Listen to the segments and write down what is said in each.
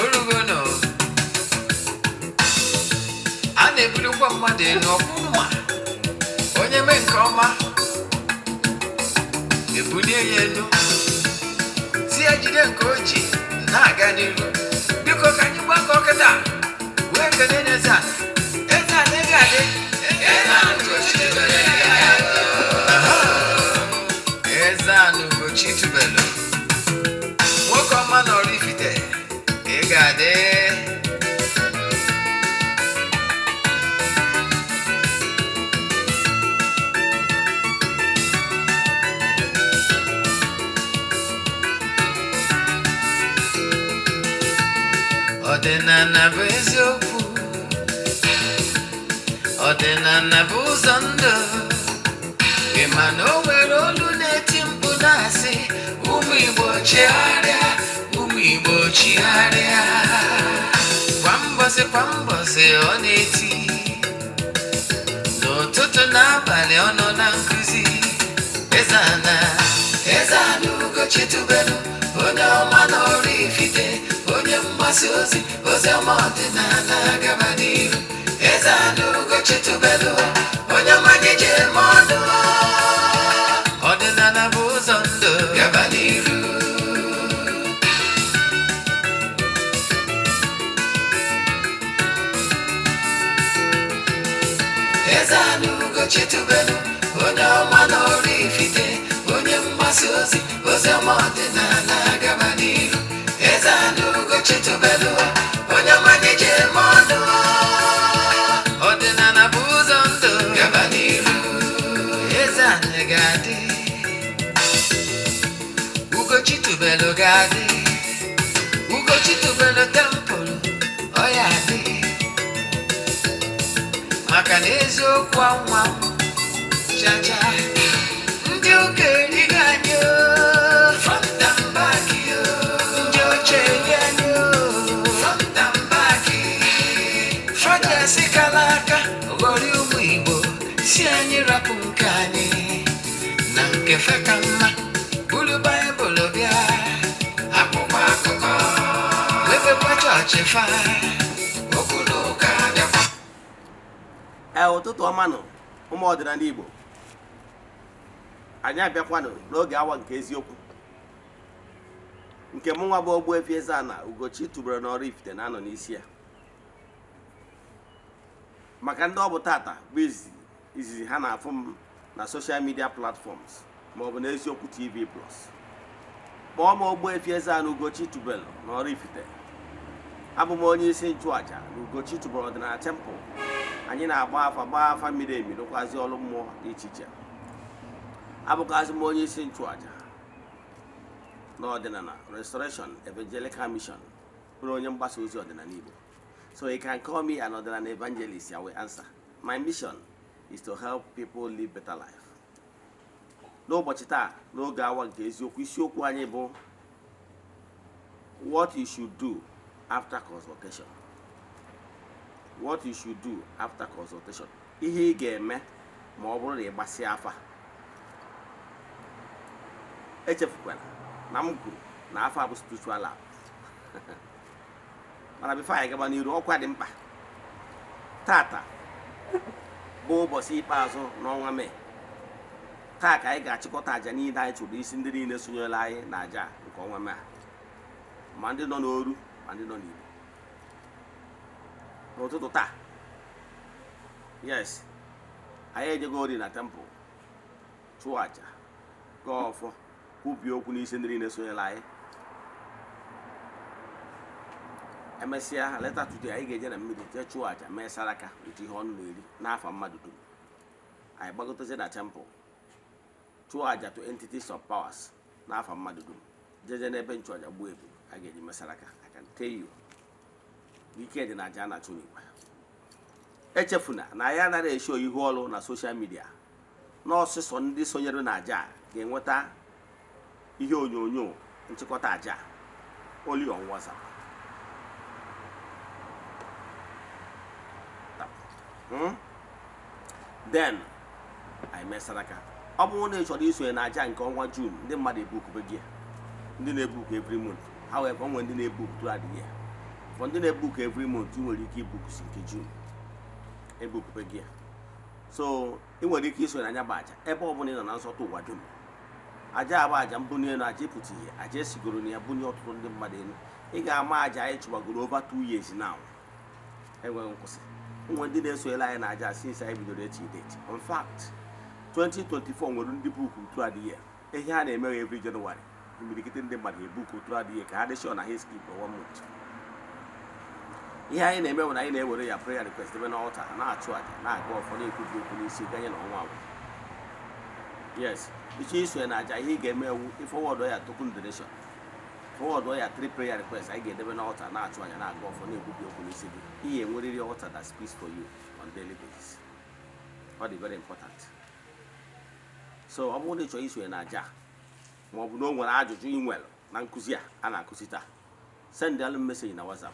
Orugono ane bulu kwa made no kuma onye me nke ọma ebuli yenu si ajide nke oji na-aga n'iru biko ka anyị gbakọ kịta wee kene Eze-Ana ga-adị Eze-Ana ugochitubelu nwoke ọma na oraifite ị ga-adị ọdịnala bụ eziokwu ọdịnala bụ ụzọ ndụ ị ma na o nwere olu na-eti mkpu na-asị ụmụ Igbo chigharịa ụmụ Igbo chigharịa kwa mbọsị ọ na-eti n'ụtụtụ n'abalị ọ nọ na nkụzi Eze-Ana ugochitubelu onye ọma na oraifite onye mgbasa ozi ọma ọdịnala gaba n'iru Eze-Ana ugochitubelu onye mmanye ji eme ọnụ ọdịnala bụ ụzọ ndụ gaba n'iru Eze-Ana ugochitubelu onye ọma na oraifite onye mgbasa ozi ọma ọdịnala gaba n'iru Eze-Ana ugochitubelu onye mmanye ji eme ọnụ ọdịnala bụ ụzọ ndụ gaba n'iru Eze-Ana ga-adị ugochitubelu ga-adị ugochitubelu tempụlụ ọ ya adị maka na eziokwu anwa chacha ndị okenye ga-anyị front and back ndị oche ga-anyị front and back frọdesi kala aka ghọrọ ụmụ Igbo si anyị rapụ nke anyị na nke feka mma buru Baịbụl bịa akwụkwọ akụkọ webekwa chọọchị fa okwu n'ụka bịakwa ụtụtụ ọma nụ ụmụ ọdịnala Igbo anyị abịakwanụ n'oge awa nke eziokwu nke mụ nwa bụ Ogbuefi Eze-Ana ugochitubelu na oraifite na-anọ n'isi ya maka ndị ọ bụ tata bụ izizi ha na-afụ m na social media platforms maọbụ na eziokwu TV plus kpọọ m Ogbuefi Eze-Ana ugochitubelu na oraifite abụ m onye isi nchụaja na ugochitubelu ọdịnala temple anyị na-agba afa miri emi rụkwazi ọrụ mmụọ dị iche iche abụkwazi m onye isi nchụaja n'ọdịnala Restoration Evangelical Mission bụrụ onye mgbasa ozi ọdịnala Igbo. So you can call me an ọdịnala evangelist. I will answer. My mission is to help people live better life. N'ụbọchị taa n'oge awa nke eziokwu isiokwu anyị bụ what you should do after consultation. What you should do after consultation. Ihe ị ga-eme ma ọ bụrụ na ị gbasịa afa. Echefukwala na m kwuru na afa bụ spiritual lab. Mana bifo anyị gaba n'iru ọkwa dị mkpa. Tata bụ ụbọchị ikpeazụ n'ọnwa Mee. Taa ka anyị ga-achịkọta aja niile anyị chụrụ isi ndị niile sonyere anyị na aja nke ọnwa Mee. Ma ndị nọ n'oru ma ndị nọ n'Igbo. N'ụtụtụ taa, yes, anyị ejego ori na temple chụọ aja gaa ọfọ kwupie okwu n'isi ndị niile sonyere anyị. Emesịa leta today anyị ga-eje na mmiri jee chụọ aja mee saraka otu ihe ọnụ na-eri n'afa mmadụ dum. Anyị gbagotezie na temple chụọ aja to entities of powers n'afa mmadụ dum. Jeje n'ebe nchụaja gbuo ebu a ga-eji mee saraka. I can tell you weekend na aja na-achụ n'Igbo. Echefuna na anyị anaghị esho ihu ọrụ na social media. N'ọsụsọ ndị sonyere na aja ga-enweta ihe onyonyo nchịkọta aja only on WhatsApp. Then I mesaraka. Ọ bụrụ na ị chọrọ isonye na aja nke ọnwa June ndị mmadụ ebukube gị. ndị na-ebook every month. However, when ndị na-ebook throughout the year. For ndị na-ebook every month, you nwere ike ibook nke June. Ebook pegia. So, ị nwere ike iso n'anya bụ aja ebe ọ bụla ị nọ na nsọtụ ụwa dum. Aja abụ aja mbunye elu, aja epụta ihe, aja esigoro na ya bunye ọtụtụ ndị mmadụ elu. Ị ga-ama aja anyị chụbagoro over 2 years now. Enweghị nkwụsị. Nwe ndị na-esoyela anyị na aja since anyị bidoro echi date. In fact, 2024 nwere ndị book throughout the year. Ihe ha na-eme every January. Imirikite ndị mmadụ ebook throughout the year ka ha dị sure na ha skip for 1 month. Ihe anyị na-eme bụ na anyị na-ewere ya prayer request ebe n'altar na-achụ aja na-aga ọfọ na-ekwubi okwu n'isi ganye n'ọnwa agwụ. Yes, iche iso na aja ihe ị ga-eme ewu forward ya token donation. Forward ya 3 prayer requests anyị ga-edebe n'altar na-achụ aja na-aga ọfọ na-ekwubi okwu n'isi gị. Ihe enwerịrị altar that speaks for you on daily basis. Ọ dị very important. So ọ bụrụ na ị chọrọ iso na aja ma ọ bụ na o nwere ajụjụ ị nwere na nkụzi a na-akụzi taa, send alụ message na WhatsApp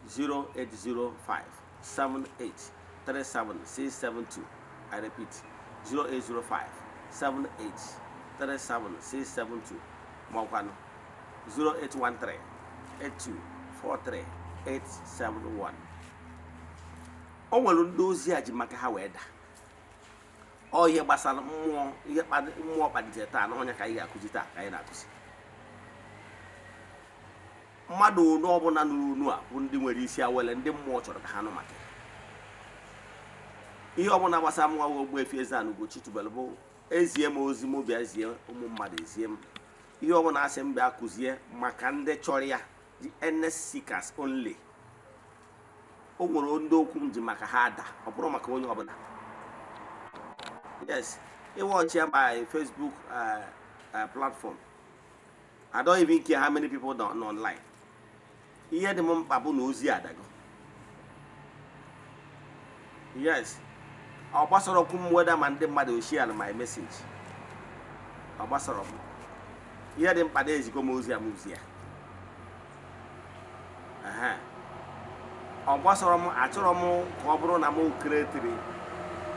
08057837672. I repeat, 08057837672. Mọkwanụ 08138243871. O nwere ndị ozi a ji maka ha wee daa. Ọ ihe gbasara mmụọ, ihe mmụọ kpalitere taa na onye ka anyị ga-akụzi taa ka anyị na-akụzi. Mmadụ onu ọbụla nụrụ onu a bụ ndị nwere isi awele, ndị mmụọ chọrọ ka ha nụ maka ihe ọbụla gbasara nwa Ogbuefi Eze-Ana ugochitubelu bụ ezie m ozi m bịa zie ụmụ mmadụ ezie m ihe ọbụla asị m bịa kụzie maka ndị chọrọ ya, the earnest seekers only. O nwere ndị okwu m ji maka ha ada, ọ bụrụ maka onye ọbụla. Yes, watch here by Facebook platform. I don't even care how many people are online. Here the mom babu knows the adago. Yes, our pastor of come whether man the mother will share my message. Our pastor of here the pades go muzia muzia. Our pastor of Achoromo, Cobro Namo Creatory,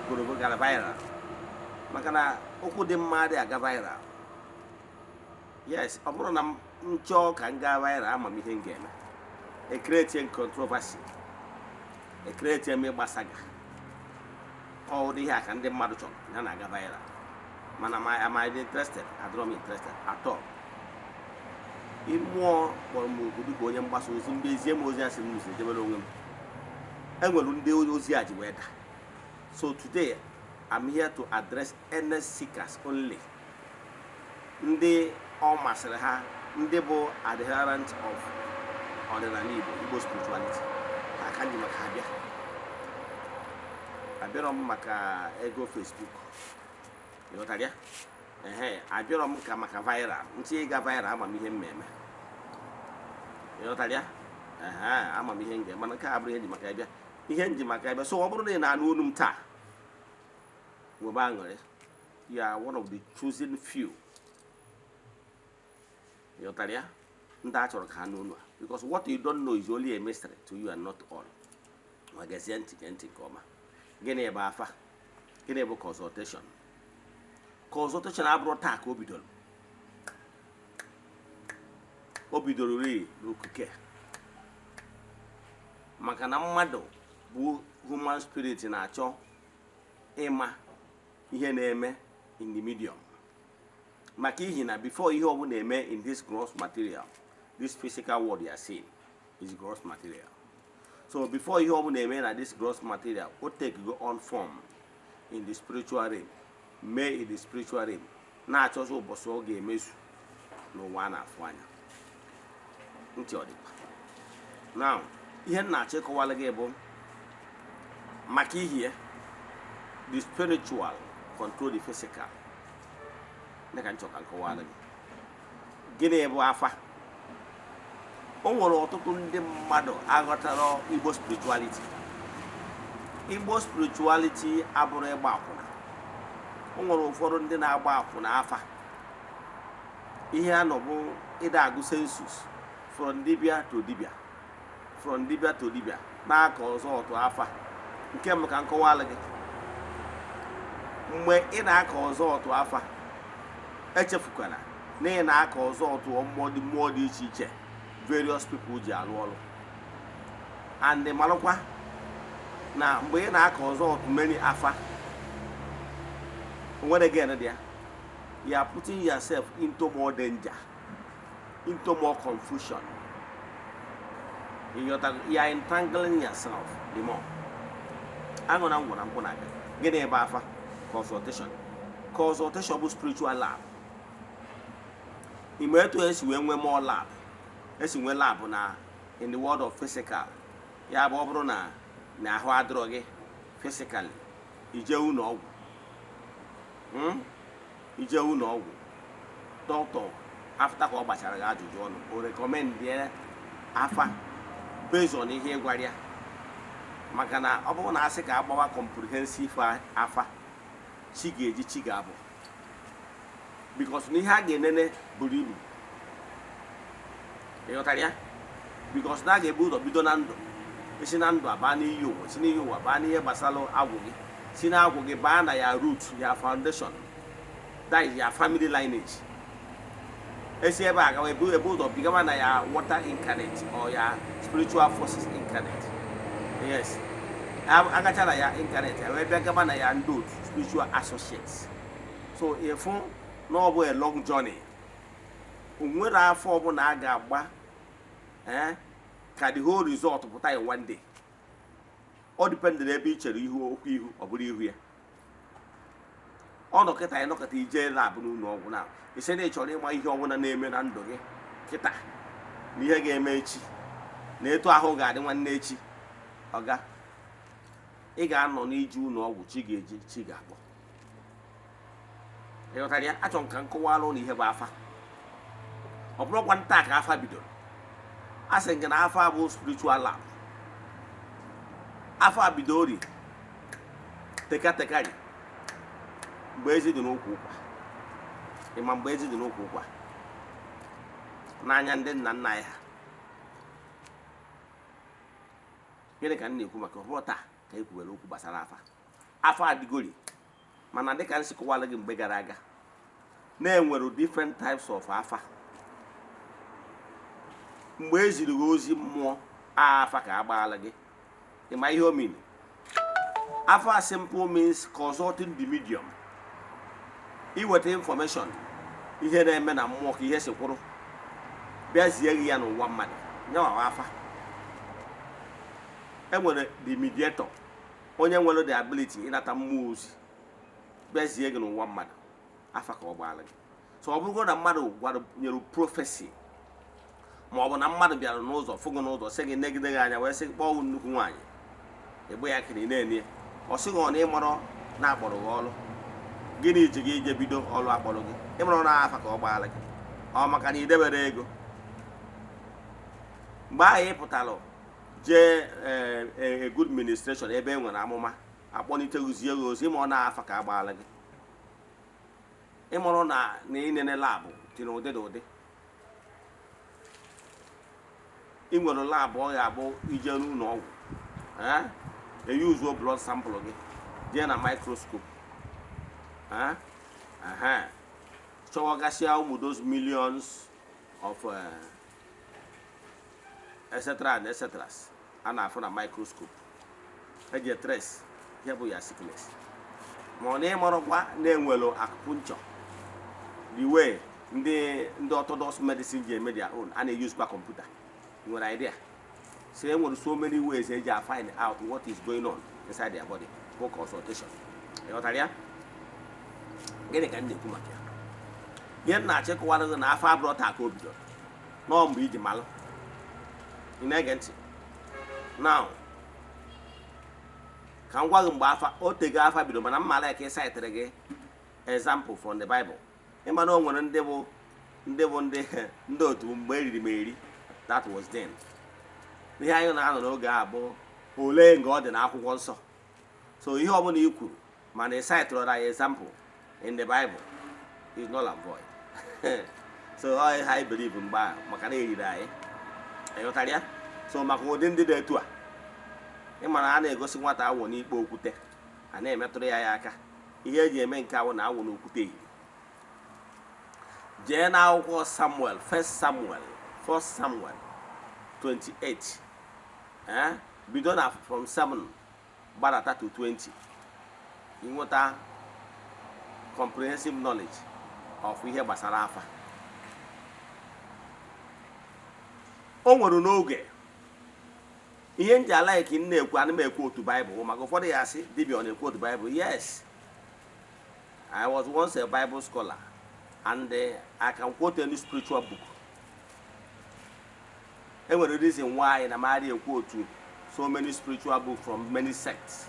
Guru Galavira. Makana okwu dị mma dị aga viral. Yes, ọ bụrụ na m chọọ ka m gaa viral ama m ihe m ga-eme. E create controversy. E create eme gbasaga. Ọ dị ihe a ka ndị mmadụ chọrọ ya na-aga viral. Mana am I interested? Adịrọ m interested at all. Mmụọ kpọrọ m obodo ka onye mgbasa ozi mbezie m ozi asị m ụzọ ejebere onwe m. Enwere ndị ozi a ji wee daa. So today I'm here to address earnest seekers only. Ndị ọ masịrị ha, ndị bụ adherent of ọdịnala Igbo spirituality. Ha ka ji maka abịa. Abịarọ m maka ego Facebook. Ịghọtara ya? Abịarọ m ka maka viral. Ntị ịga viral ama m ihe m eme. Ịghọtara ya? Ama m ihe m ga-eme. Mana nke a bụrụ ihe nji maka abịa. Ihe nji maka abịa. So ọ bụrụ na ị na-anụ olu m taa, you are one of the chosen few. Because what you don't know is only a mystery to you and not all. Consultation. Consultation abroad tak obidol. Obidol re n'okuke. Maka na mmadụ bụ human spirit na-achọ ịma ihe na-eme in the medium. Maka ihi na before ihe ọbụla na-eme in this gross material, this physical world you are seeing is gross material. So before ihe ọbụla na-eme na this gross material, what take go on form in the spiritual realm, may in the spiritual realm, na-achọsọ ụbọchị ọ ga-emezu n'ụwa na-afụ anya. Ntị ọ dịkwa. Now, ihe na-achọ ịkọwala gị bụ maka ihe the spiritual control the physical. Neka nchoka nkọwala gị. Gịnị bụ afa? O nwere ọtụtụ ndị mmadụ aghọtara Igbo spirituality. Igbo spirituality abụrụ ịgba akwụna. O nwere ụfọdụ ndị na-agba akwụna afa. Ihe a nọ bụ ịda agụ census from dibia to dibia. From dibia to dibia. Na-aka ọzọ otu afa. Nke m ka nkọwala gị. Mgbe ị na-aka ọzọ otu afa, echefukwala n'ihi na aka ọzọ otu mmụọ dị iche iche various people ji alụ ọrụ. And malụkwa na mgbe ị na-aka ọzọ otu many afa nwere again dị ya, you are putting yourself into more danger, into more confusion. You are entangling yourself the more. I'm gonna get a bafa consultation. Consultation bụ spiritual lab. In where to we more lab. Esi nwe lab na in the world of physical. Ya bụ ọbụrụ na ahụ adịrọ gị physically. Ije ụlọ ọgwụ. Ije ụlọ ọgwụ. Doctor after ka ọ gbachara gị ajụjụ ọnụ, o recommend ya afa based on ihe gwara ya. Maka na ọ bụrụ na asị ka agbawa comprehensive afa chi ga-eji chi ga-abụ, because n'ihe a ga-enene buru ibu. Ịghọtara ya? Because na a ga-ebu ụzọ bido na ndụ, esi na ndụ abaa n'iyi ụwa, si n'iyi ụwa baa n'ihe gbasara agwụ gị, si na agwụ gị baa na ya root, ya foundation, that is ya family lineage. Esi ebe a gawa ebu ụzọ bigawa na ya water incarnate or ya spiritual forces incarnate. Yes. Agachara ya incarnate, wee bịa gaba na ya ndị otu spiritual associates. So if no bụ a long journey, onwere afọ ọbụla a ga-agba ka the whole result pụta in one day. Ọ dependent ebe i chere ihu okwu ihu ọ bụrụ ihu ya. Ọ nọkịta ya nọkịta ije lab n'ụlọ ọgwụ na ise na ị chọrọ ịma ihe ọbụla na-eme na ndụ gị kịta na ihe ga-eme echi na etu ahụ ga-adị nwanne echi. Ọga ị ga-anọ n'iji ụlọ ọgwụ chi ga-eji chi ga-akpọ. Ịghọtara ya? Achọ nka nkọwalụ na ihe bụ afa. Ọ bụrụkwa nta ka afa bidoro. A sị nke na afa bụ spiritual lab. Afa bidori tekari mgbe ezi dị n'okwu ụkwa. Ịma mgbe ezi dị n'okwu ụkwa n'anya ndị nna nna ya. Gịnị ka m na-ekwu maka ọbụrụ taa ka ekwuwere okwu gbasara afa. Afa adịgori, mana dịka nsi kọwara gị mgbe gara aga, na-enwere different types of afa. Mgbe eziri gị ozi mmụọ afa ka agbaala gị, ịma ihe o mean. Afa simple means consulting the medium. Iweta information ihe na-eme na mmụọ ka ihe si kwụrụ bịa zie gị ya n'ụwa mmadụ, nyawa afa. Enwere the mediator, onye nwere the ability ịnata mmụọ ozi bịa zie gị n'ụwa mmadụ, afa ka ọ gbaala gị. So ọ bụrụ na mmadụ nyere prophecy, ma ọ bụ na mmadụ bịara n'ụzọ fụgụ n'ụzọ sị gị negide gị anya wee sị kpọọ nnukwu nwaanyị, egbe ya kiri na-enye ọ sịghị ọ na ịmọrọ na-akpọrọ gị ọrụ, gịnị ji gị ije bido ọrụ akpọrọ gị? Ịmọrọ na afa ka ọ gbaala gị, ọ maka na idebere ego. Mgbe ahụ ị pụtalụ jee a good administration ebe e nwere amụma akpọnite gụzie gị ozi, ma ọ na-afa ka agbaala gị. Ịmọrọ na ịnene labụ dị n'ụdị n'ụdị. Ị nwere labụ ọ ga-abụ ije n'ụlọ ọgwụ, eyuzuo blood sample gị jee na microscope, chọwagasịa ụmụ those millions of etc and etc a na-afụ na microscope eji trace ihe bụ ya sickness. Ma ọ na ịmọrọkwa na-enwelo acupuncture, the way ndị orthodox medicine ji eme their own, a na-use kwa kọmputa. Nwere idea? So enwere so many ways eji find out what is going on inside their body for consultation. Ịghọtara ya? Gịnị ka m na-ekwu maka ya? Ihe m na-achịkọwara gị na afọ abụrụ taa ka o bidoro, nọọ mgbe iji malụ. Ị na-ege ntị? Now, ka m gwa gị mgbe afa o tego afa bido, mana mmala ka ịsaịtịrị gị example from the Bible. Ịma na o nwere ndị otu mgbe eriri m eri, that was then. Ihe anyị na-anọ n'oge a bụ ole nga ọ dị n'akwụkwọ nsọ. So ihe ọbụla i kwuru mana ịsaịtịrị na example in the Bible is null and void. So I believe mgbe a maka na eriri anyị. Ịghọtara ya? So maka ụdị ndị dị etu a, ịmara a na-egosi nwata awọ n'ikpe okwute, a na-emetụrụ ya aka. Ihe eji eme nke awọ na awọ n'okwute ehiri. jee na akwụkwọ Samuel, 1 Samuel 28, bido na from 7 gbadata to 20, inweta comprehensive knowledge of ihe gbasara afa. O nwere n'oge ihe nji alaiki na-ekwu, ana m ekwu otu Bible, maka ụfọdụ ya asị dibịa ọ na-ekwu otu Bible. Yes, I was once a Bible scholar, and I can quote any spiritual book. E nwere reason why na mari ekwu otu so many spiritual books from many sects.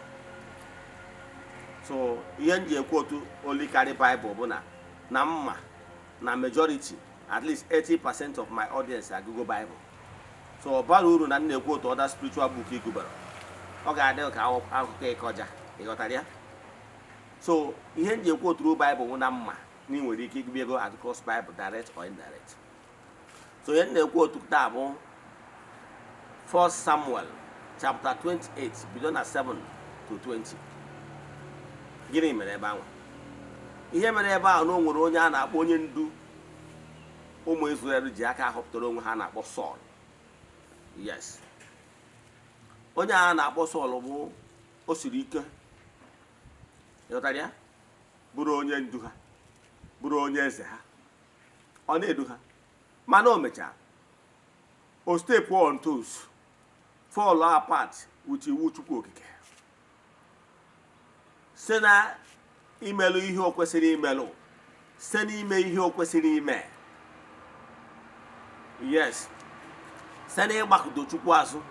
So ihe nji ekwu otu only carry Bible bụ na mma na majority, at least 80% of my audience are Google Bible. So ọ bara uru na na-ekwu otu other spiritual book igubara, ọ ga-adị ka akụkọ ịkọja, ịghọtara ya. So ihe nji ekwu otu Bible bụ na mma na ị nwere ike igube ego across Bible direct or indirect. So ihe na-ekwu otu taa bụ 1 Samuel chapter 28 bido na 7 to 20. Gịnị mere ebe ahụ? Ihe mere ebe ahụ na o nwere onye a na-akpọ onye ndu ụmụ Izrel ji aka họpụtara onwe ha na-akpọ Sọl. Yes, onye a na-akpọ Sọl bụ o siri ike, ịghọtara ya, bụrụ onye ndu ha, bụrụ onye eze ha, ọ na-edu ha. Mana o mechara o step on toes, fall apart with iwu Chukwu okike, site na imelụ ihe o kwesịrị imelụ, site n'ime ihe o kwesịrị ime. Yes, site na ịgbakụdo Chukwu azụ,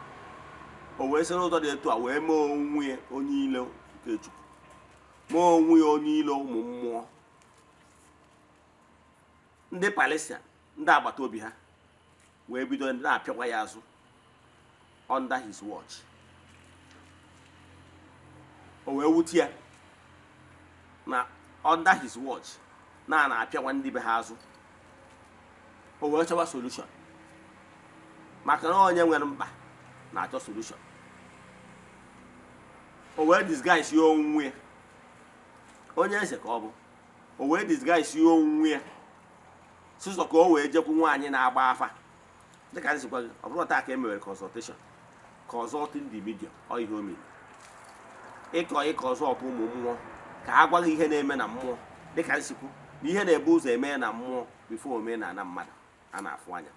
o wee sị n'ụzọ dị etu a wee mee onwe onye ilo nke Chukwu, mee onwe onye ilo ụmụ mmụọ, ndị Palestine, ndị agbata obi ha, wee bido na-apịakwa ya azụ under his watch. O wee wuti ya na under his watch na-apịakwa ndị be ha azụ. O wee chọwa solution, maka na onye nwere mkpa na-achọ solution. O wee disguise ya onwe, onye eze ka ọ bụ, o wee disguise ya onwe sịsọ ka o wee jekwu nwaanyị na-agba afa. Dịka anyị sikwa gị, ọ bụrụ taa ka e mere consultation, consulting the medium, ọ ihe o mere. Ịkọzọt ụmụ mmụọ ka a gwa gị ihe na-eme na mmụọ, dịka anyị sikwu na ihe na-ebu ụzọ eme na mmụọ bifo ome na mmadụ a na-afụ anya.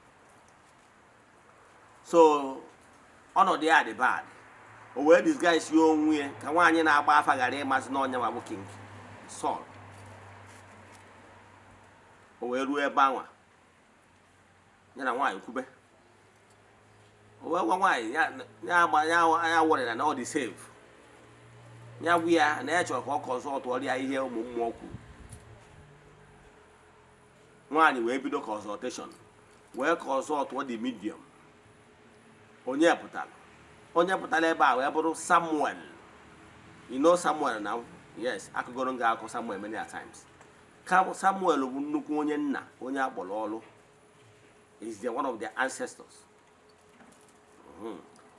So ọnọdụ ya dị bad. O wee disguise ya onwe ka nwaanyị na-agba afa ghara ịmasị na ọnya ma bụ King Saul. O wee ruo ebe anwa ya na nwaanyị kwube. O wee gwa nwaanyị ya wọrịra na ọ dị save, ya gwu ya na ya chọrọ ka ọ kọzọt ọrịa ihe ụmụ mmụọ kwuru. Nwaanyị wee bido consultation, wee kọzọt ọ dị medium. Onye pụtara ebe a wee bụrụ Samuel. You know Samuel now? Yes, akụgoro nga akụ Samuel many a times. Samuel bụ nnukwu onye nna, onye akpọrọ ọlụ. Is one of their ancestors.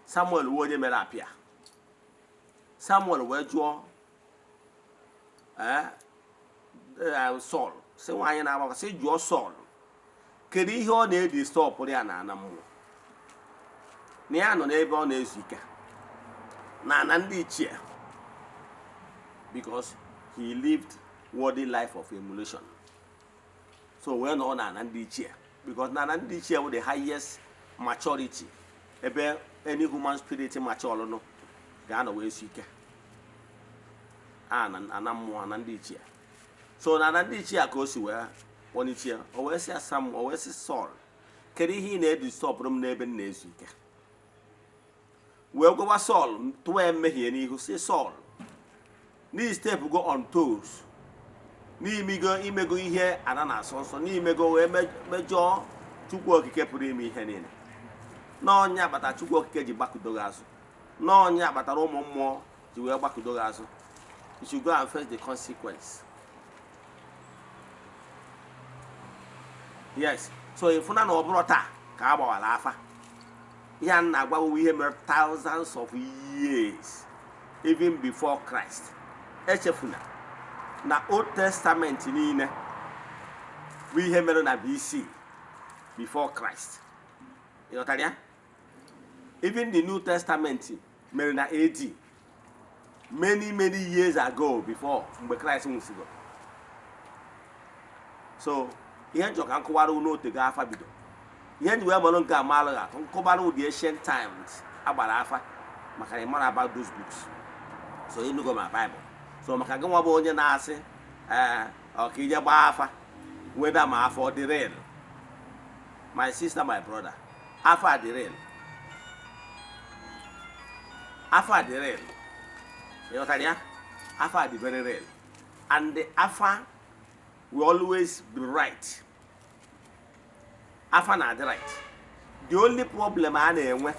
Samuel bụ onye mere apịa. Samuel wee jụọ Saul, sị nwaanyị na-agbakọ, sị jụọ Saul kedu ihe ọ na-edi stọpụrụ ya na ana mmụọ, na ya nọ n'ebe ọ na-ezu ike na ana ndị ichie, because he lived worldly life of emulation. So wee nọ na ana ndị ichie, because na ana ndị ichie bụ the highest maturity ebe any human spirit mature no ga-anọ wee su ike. Ana mmụọ na ndị ichie. So na ana ndị ichie ka o si wee kpọnichie, o wee sị Sam, o wee sị Saul, kedu ihe ị na-edi stọpụrụ m n'ebe m na-ezu ike? Wee gwawa Saul tụwa mmehie n'ihu, sị Saul, n'i step go on toes, n'imego ihe ana na-asọ nsọ, n'imego wee mejọọ Chukwu okike pụrụ ime ihe niile. N'ọnya agbata Chukwu okike ji gbakụdo gị azụ, n'ọnya agbatara ụmụ mmụọ ji wee gbakụdo gị azụ. You should go and face the consequence. Yes, so ịfụna na ọ bụrụ taa ka a gbawara afa, ihe a na-agbawo ihe mere thousands of years even before Christ. Echefuna na Old Testament niile bụ ihe mere na BC, before Christ. ịghọtara ya? Even the New Testament mere na AD, many years ago, before mgbe Christ nwụsịgo. So ihe njọ ka nkụwara unu otego afa bido. Ihe nji wee mara nke a maalụ atụ nkụbara ụdị ancient times agbara afa maka na ịmara about those books. So you go my Bible. So maka gị nwa bụ onye na-asị ka ije gbaa afa weda ma afọ dị real. My sister, my brother, afa dị real. Afa dị real. ịghọtara ya? Afa dị very real. And the afa will always be right. Afa na the right. The only problem a na-enwe,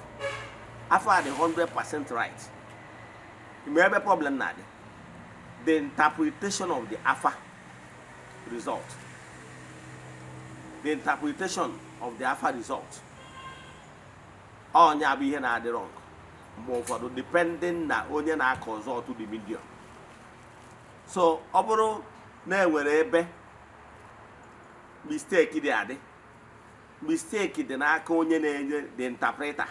afa dị 100% right. Maybe problem na dị. The interpretation of the afa result. The interpretation of the afa result. Onye abụ ihe na-adị wrong. Mgbe ụfọdụ depending na onye na-consult the medium. So ọ bụrụ na enwere ebe mistake dị adị, mistake dị n'aka onye na-enye the interpreter.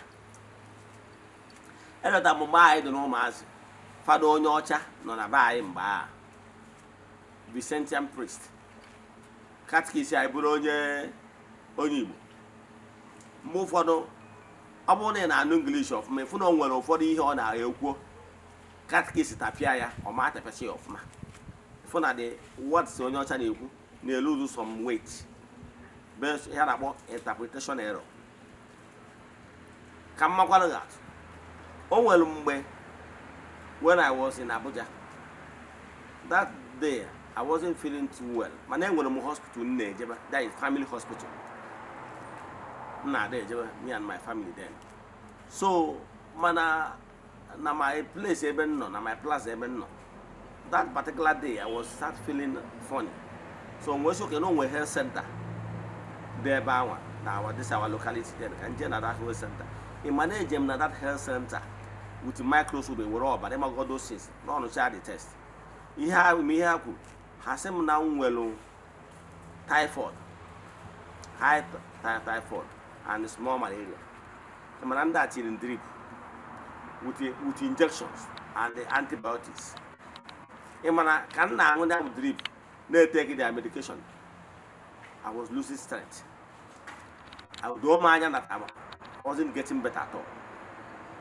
Eleta mgbe anyị dị n'ụmụazị, fada onye ọcha nọ na be anyị mgbe a Vicentian priest, katikisi anyị bụrụ onye Igbo. Mgbe ụfọdụ ọ bụrụ na ị na-anụ English ọfụma, ịfụ na o nwere ụfọdụ ihe ọ na-ekwu, katikisi tapịa ya, ọ ma atapịasị ya ọfụma. Ịfụ na the words onye ọcha na-ekwu na-lose some weight based ihe na-akpọ interpretation error. Ka mmakwara gị atụ, o nwere mgbe when I was in Abuja, that day I wasn't feeling too well. Mana enwere m hospital in Ejeba, that is family hospital. Me and my family then. So mana na my place even no, na my place even no. That particular day I was start feeling funny. So we okay no we health center. There by one. Now this our locality then. And then that health center. In manage them na that health center with the microscope we were all, but them got those things. No share the test. He have me here has him now well typhoid, high typhoid and small malaria. The man that in drip with injections and the antibiotics. The man can now with drip, they take their medication. I was losing strength. I would do that I wasn't getting better at all.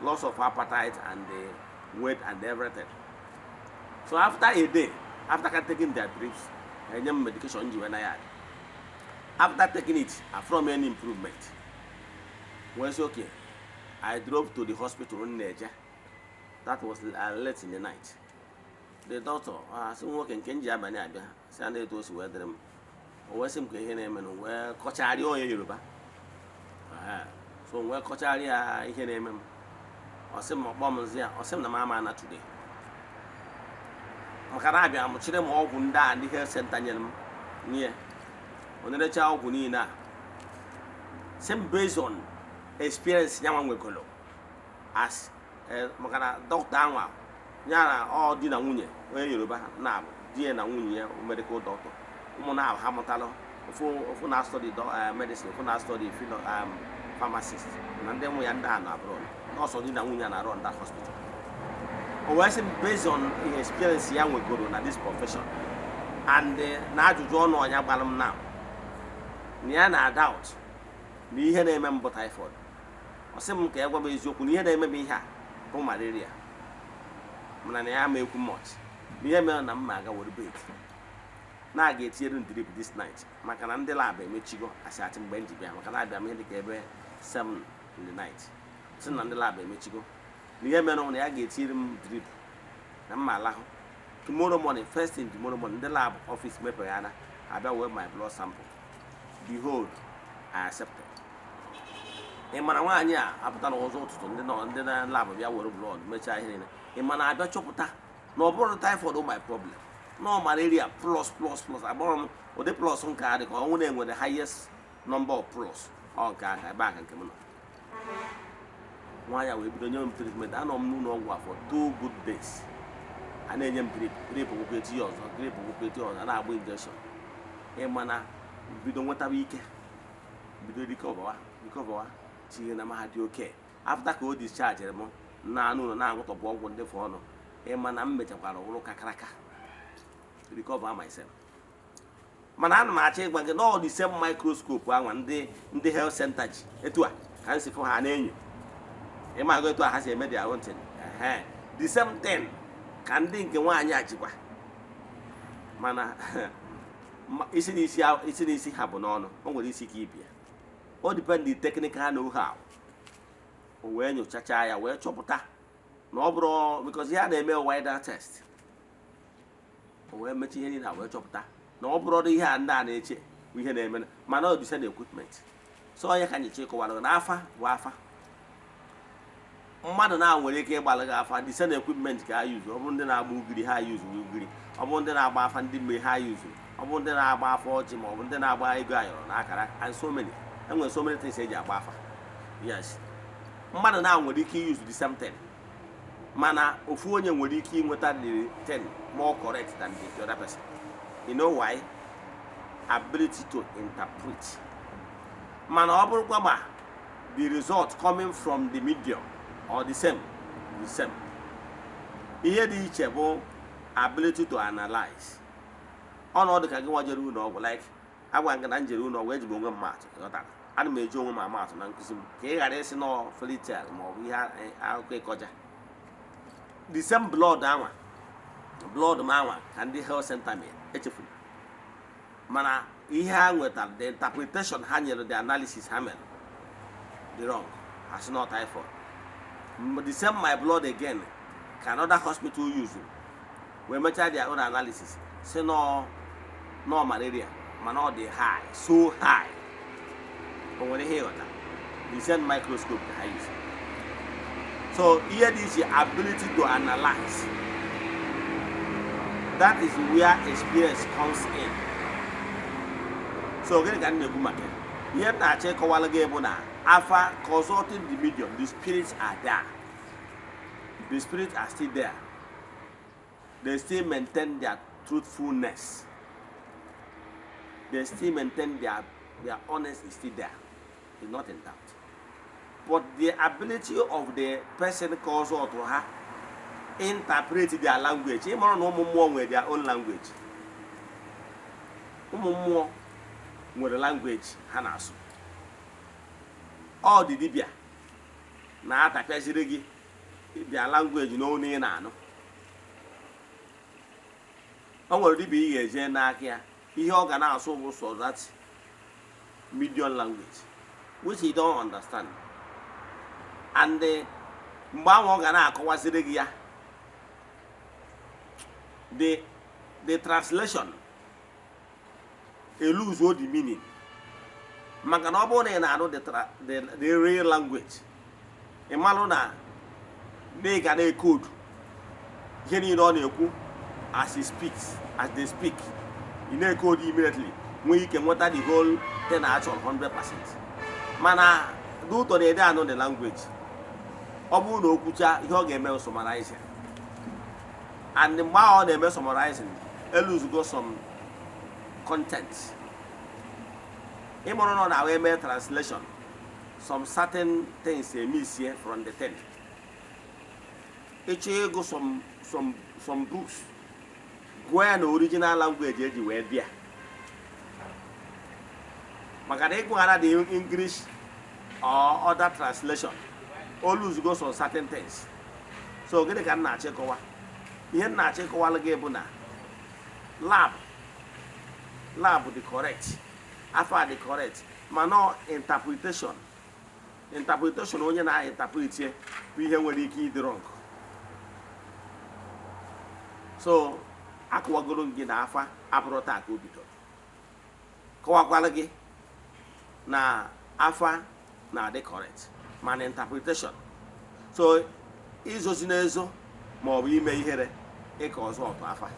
Loss of appetite and the weight and everything. So after a day, after taking their drips, I need medication when I had. After taking it, I found any improvement. Was okay. I drove to the hospital in Niger. That was late in the night. The doctor, some working can jab and Abia, Sunday to us where them or some can name and where Cochari or Yoruba. So where Cochari I can name him. Or some bombers there, or some the mama not today. Macarabia, I'm chilling more Gunda and the health center near. On the child Gunina. Same based on experience, young will go as Macana doctor down. Yana all dinner Wunya, where Yoruba now, dear Wunya, medical doctor. Now, Hamatalo, for now study medicine, for now study pharmacist, and then we are done abroad. Also, dinner Wunya around that hospital. Or based on experience, young will go on this profession. And now to join on your balance now. Niana doubt. Ni here name but typhoid. Or some care what is your near name be here for malaria. Manania make much. The Yemen and Maga would be. Now get here in drip this night. Macanan de Labe, Michigo, a certain Benji, Macanabe, Medicabe, 7 in the night. Son and the Labe, Michigo. The Yemen only I get here in drip. And my tomorrow morning, first thing tomorrow morning, the lab office Mepiana, I better wear my blood sample. Behold, I accepted. In Manawanya, after was also on the lab of your blood, which I hear. In Manaba Chopota, no borrow typhoid on my problem. No malaria plus. I borrow or the plus on card, only with the highest number of plus. On card, I back and come on. Why are we doing treatment? I don't know for 2 good days. And then grape will get yours, or grape will get yours, and I will injection. A mana bido nwetaba ike bido recover tinye na mahadum oke after ka o discharge m na anụ ụlọ na-aṅụtọbụ ọgwụ ndị fọ ọnụ ịma na m mechakwara ụlọ kakaraka recover myself. Mana ana m achọ ịgwa gị na ọ dị same microscope anwa ndị health center ji etu a ka m si fụ ha na-enyo ịma agụ etu a ha si eme their own thing. The same thing ka ndị nke nwaanyị a jikwa mana isi n'isi ha bụ n'ọnụ o nwere isi ka ibia o depend the technical know-how o wee nyochacha ya wee chọpụta na ọ bụrụ because ya na-eme wider test o wee mechi ihe niile wee chọpụta na ọ bụrụ ihe a ndị a na-eche bụ ihe na-eme mana ọ dịse na equipment so onye ka anyị chịkọwara na afa bụ afa mmadụ na-nwere ike ịgbalị gị afa dịse na equipment ka ha yuzu ọ bụrụ ndị na-agba ugiri ha yuzuru ugiri ọ bụrụ ndị na-agba afa ndị mmiri ha yuzuru ọ bụrụ ndị na-agba afọ ọjị ma ọ bụ ndị na-agba ego ayọrọ na akara and so many enwere so many things eji agba afa. Yes, mmadụ na-nwere ike use the same thing mana ofu onye nwere ike inweta the 10 more correct than the other person. You know why? Ability to interpret. Mana ọ bụrụkwa ma the result coming from the medium or the same. Ihe dị iche bụ ability to analyze. Ọnọdụ ka gị nwajere ụlọ ọgwụ like agwa nga na njere ụlọ ọgwụ eji m onwe m maatụ ghọtara ana m eji onwe m amaatụ na nkụzi m ka ị ghara isi nọ fairy tale ma ọ bụ ihe akụkọ ịkọja. The same blood anwa m anwa ka ndị health center mere echefuru mana ihe ha nwetara the interpretation ha nyere the analysis ha mere the wrong as not typhoid. The same my blood again ka another hospital use we mechaa their own analysis say no malaria mana ọ dị high so high o nwere ihe ịghọta the same microscope ka ha use. So here is the ability to analyze. That is where experience comes in. So gịnị ka m na-ekwu maka ihe m na-achọ ịkọwara gị bụ na after consulting the medium, the spirits are there. The spirits are still there. They still maintain their truthfulness. They still maintain their honesty is still there. It's not in doubt. But the ability of the person consult to her interpret their language. You know, no more with their own language. No more with the language Hanasu. All the Libya. Na ata pesirigi their language no ni na no. Onwere dibi eje na akia ihe ọ ga na-asụ bụ so that medium language which he don't understand. And mgbe ahụ ọ ga na-akọwaziri gị ya the translation lose all the meaning maka na ọ bụrụ na ị na-anụ the real language ị malụ na ị ga na-ekoodu ihe niile ọ na-ekwu as they speak ị na-ekoodu immediately nwee ike nweta the whole thing actual 100%. Mana due to the idea the language ọ bụrụ na okwucha ihe ọ ga-eme summarizing and mgbe ọ na-eme summarizing lose go some content. Ịmụrụ nọ na wee mee translation some certain things miss here from the thing. Ịchọ ego some books gụọ na original language eji wee bịa maka na ịgụghara the English or other translation always goes on certain things. So gịnị ka m na-achịkọwa ihe m na-achịkọwala gị bụ na lab dị correct afa dị correct mana interpretation onye na-interpret bụ ihe nwere ike ịdị wrong. So akọwagoro gị na afa abụrụ taa ka o bidoro kọwakwala gị na afa na-adị correct mana interpretation so izozi n'ezo ma ọ bụ ime ihere ịka ọzọ ọtụ afa.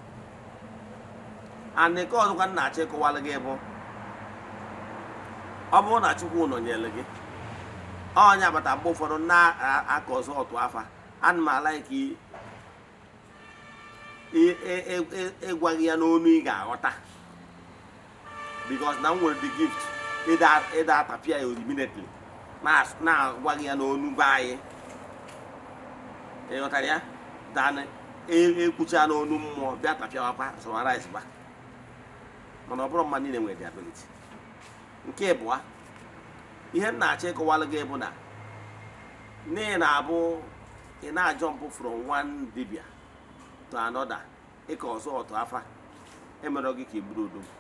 And nke ọzọkwa m na-achọ ịkọwala gị bụ ọ bụrụ na Chukwu nọnyere gị onye abata mgbe ụfọdụ na-aka ọzọ ọtụ afa ana m ala ike ịgwa gị ya n'onu ị ga-aghọta because na nwere the gift ịda atapịa ya immediately na-agwa gị ya n'onu be anyị ịghọtara ya dan ekwucha n'onu mmụọ bịa tapịawakwa summarize ba mana ọ bụrụ mmadụ niile nwere the ability. Nke ịbụa ihe m na-achọ ịkọwalụ gị bụ na n'ihi na-abụ ị na-ajọmpụ from one dibia to another ịka ọzọ ọtụ afa emere gị ka ị bụrụ odogwu.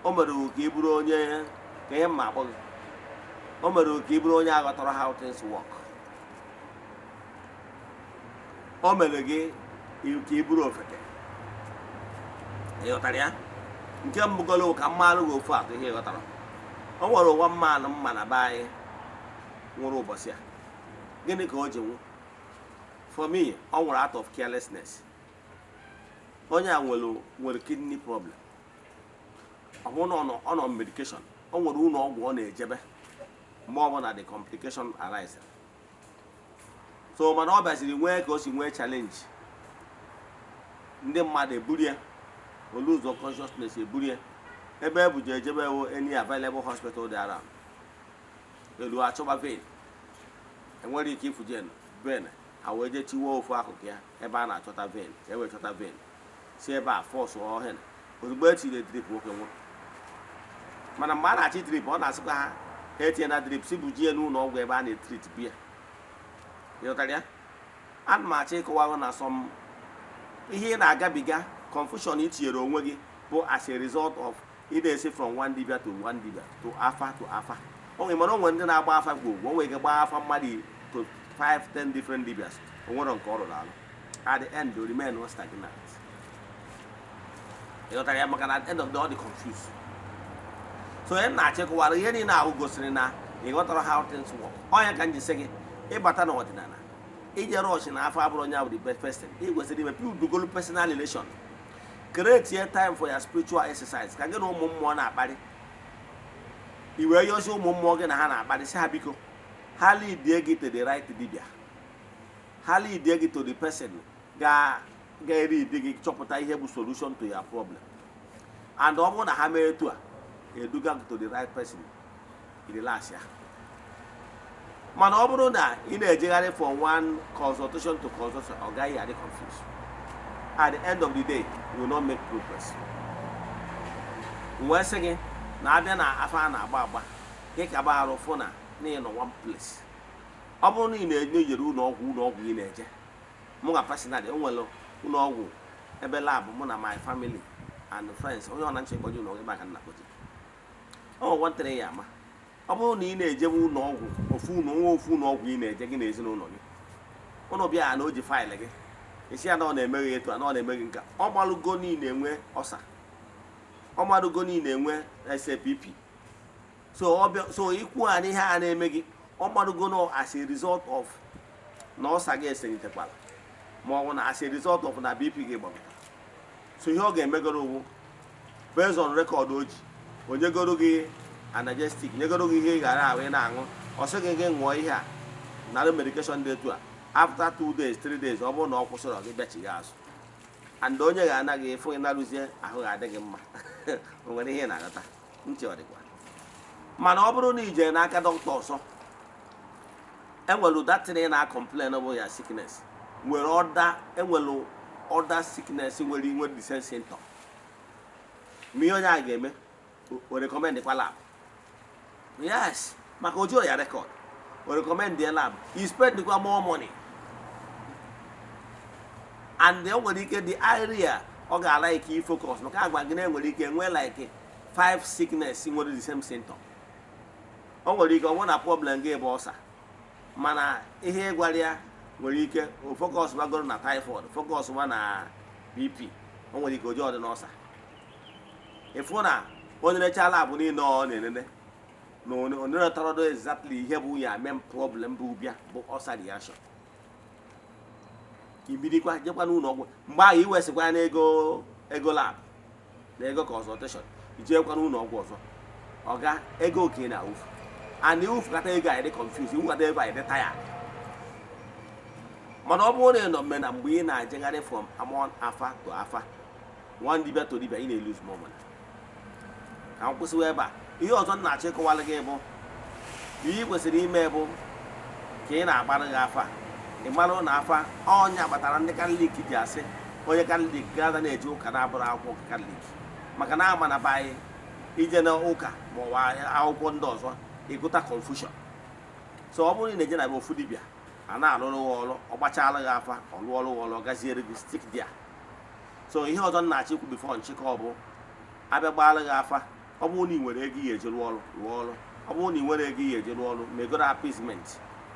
O mere ka ị bụrụ onye ka ihe mma akpọ gị o mere ka ị bụrụ onye aghọtara how things work. O mere gị ka ị bụrụ ofeke ịghọtara ya. Nke mbụgolo ka mmalụ gị ofu atụ ihe ịghọtara. O nwere ụwa mmanụ mma na be anyị nwụrụ ụbọchị a. Gịnị ka o ji nwụ? For me, ọ nwere out of carelessness. Onye a nwere kidney problem. Ọ bụ na ọ nọ medication. O nwere ụlọ ọgwụ ọ na-ejebe mgbe ọ bụla the complication arise. So mana ọ bịaziri nwee ka o si nwee challenge. Ndị mmadụ eburu ya, o lose consciousness eburu ya. Ebe ebuje ejebe any available hospital dị around. Elu achọba vein. Enwere ike ifu jen vein ha wee je chiwo ofu akụkụ ya ebe a na-achọta vein wee chọta vein si ebe a force ọhịa ozugbo etiri drip nwoke nwụrụ. Mana mgbe a na-achị drip ọ na-asịkwa ha etinye na drip si bujie n'ụlọ ọgwụ ebe a na-etrit biya. Ịghọtara ya? Ana m achọ ịkọwa na some ihe ị na-agabiga confusion i tinyere onwe gị bụ as a result of ị na-esi from one dibia to one dibia to afa to afa. Onwe mana onwe ndị na-agba afa gbogbo onwe ike gbaa afa mmadụ to 5-10 different dibias. Onwere nke ọrụ alụ. At the end they remain stagnant. Ịghọtara ya? Maka na at the end of the all the confused. So ihe na-achịkọwara ihe niile ahụ gosiri na ịghọtara how things work. Onye ka m ji sị gị ịbata n'ọdịnala ije rush na afọ abụrụ onye bụ the best person. Ị kwesịrị imepe udogolo personal relation. Create time for your spiritual exercise. Ka gị na ụmụ mmụọ na-akparị. I wee yosi ụmụ mmụọ gị na ha na-akparị si ha biko ha lead gị to the right dibia. Ha lead gị to the person ga-eri gị chọpụta ihe bụ solution to your problem. And ọ bụrụ na ha mere etu a eduga gị to the right person relax ya. Mana ọ bụrụ na ị na-ejegharị from one consultation to consultation ọ gaghị adị confused. At the end of the day you will not make progress. Wee sị gị na abịa na afa a na-agba agba ị ka ba arụ fụ na ị nọ one place. Ọ bụrụ na ị na-ejere ụlọ ọgwụ ị na-eje mụ ga personally o nwere ụlọ ọgwụ ebe lab mụ na my family and friends onye ọ na nche ịkpọji ụlọ ọgwụ ebe aka nna kpọji. Ọ nwere nwantere ya ama ọ bụrụ na ị na-ejebe ụlọ ọgwụ ofu ụlọ ọgwụ ị na-eje gị na ezinụlọ gị ụlọ bịa na o ji faịlụ gị isi ya na ọ na-emeghị etu a na ọ na-emeghị nke ọ gbalụgo niile enwe ọsa ọ marugo niile enwe SAPP. So ikwu ha n'ihe a na-eme gị ọ marugo no as a result of na ọsa gị eselitekwala ma ọ bụ na as a result of na BP gị gbapụta. So ihe ọ ga-emegoro ugwu based on record o ji onyegoro gị analgesic nyegoro gị ihe ị gara ahụ ị na-aṅụ ọ sị gị ṅụọ ihe a nara medication dị etu a after 2 days 3 days ọ bụrụ na ọ kwụsịrị gị bịachighị azụ and onye ga-anaghị efu gị narụzie ahụ ga-adị gị mma. O nwere ihe na-agata ntị ọ dịkwa. Mana ọ bụrụ na ije n'aka dọkịta ọsọ enwere datịrị na-complain bụ ya sickness enwere other sickness nwere the same symptom. Ma ihe onye a ga-eme o recommend kwa lab. Yes, maka ojo ya record o recommend the lab. You spend more money and o nwere ike the area ọ ga-ala ike focus maka agwa gị na-enwere ike nwee like 5 sickness nwere the same symptom. O nwere ike ọ nwere na problem gị bụ ọsa mana ihe gwara ya nwere ike o focus bagoro na typhoid focus na BP. O nwere ike ojo ọdị n'ọsa ịfụ na onye na-echa lab niile ọ na-enene na onye tọrọdo exactly ihe bụ ya main problem bụ bịa bụ ọsa reaction. Ibidikwa jekwa n'ụlọ ọgwụ mgbe ahụ iwesikwa na ego lab na ego consultation ijekwa n'ụlọ ọgwụ ọzọ ọ ga ego oke na ufu and ufu kata ego anyị dị confused iwu kata ego anyị dị tired. Mana ọ bụrụ na ị nọ mme na mgbe ị na-ejegharị from among afa to afa one dibia to dibia ị na-elose more money. ka m kwụsịwa ebe a. Ihe ọzọ m na-achọ ịkọwalụ gị bụ ihe ị kwesịrị ime bụ ka ị na-agbara gị afa, ị marụ na afa ọnya kpatara ndị Katọlik ji asị onye Katọlik ga-ada na-eji ụka na-abụrụ akwụkwọ nke Katọlik, maka na ama na be anyị ije na ụka ma ọ bụ akwụkwọ ndị ọzọ ịgụta confusion. So ọ bụrụ na ị na-eje na be ofu dibịa a na-alụrụ gị ọrụ, ọ gbachala gị afa, ọ lụọrụ gị ọrụ, ọ gaziere gị stik dia. So ihe ọzọ m na-achọ ikwu bifo nchịkọ bụ abịa gbaala gị afa, ọ bụrụ na ị nwere ego ihe eji rụọ ọrụ rụọ ọrụ, ọ bụrụ na ị nwere ego ihe eji rụọ ọrụ megoro appeasement,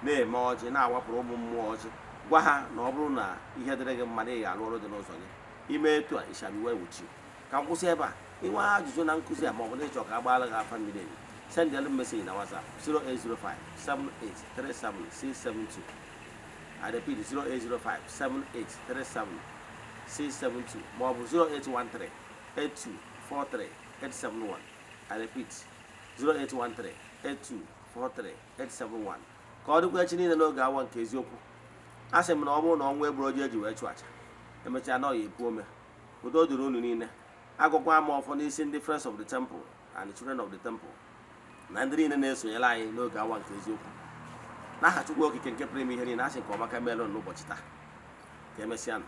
na-eme ọjị, na-awapụrụ ụmụ mmụọ ọjị, gwa ha na ọ bụrụ na ihe dịrị gị mmadụ ị ga-alụ ọrụ dị n'ụzọ gị, ime etu a ịshabiwe wuchi. Ka m kwụsị ebe a. Inwe ajụjụ na nkụzi a ma ọ bụ na ịchọ ka a gbaala gị afa mmiri emi, send a message na WhatsApp 08057837672. I repeat 08057837672 ma ọ bụ 08138243871. I repeat 08138243871. Ka ọ dịkwa echi niile n'oge awa nke eziokwu. A sị m na ọ bụrụ na ọnwa egburu oji eji wee chụ aja, emechaa na ọ ya epu ome. Udo dịrị unu niile. Agụkwa m ọfọ n'isi ndị Friends of the Temple and the Children of the Temple na ndị niile na-esonyere anyị n'oge awa nke eziokwu. N'aha Chukwu Okike nke pụrụ ime ihe niile, a sị nke ọma ka meelụ n'ụbọchị taa. Ka emesịa.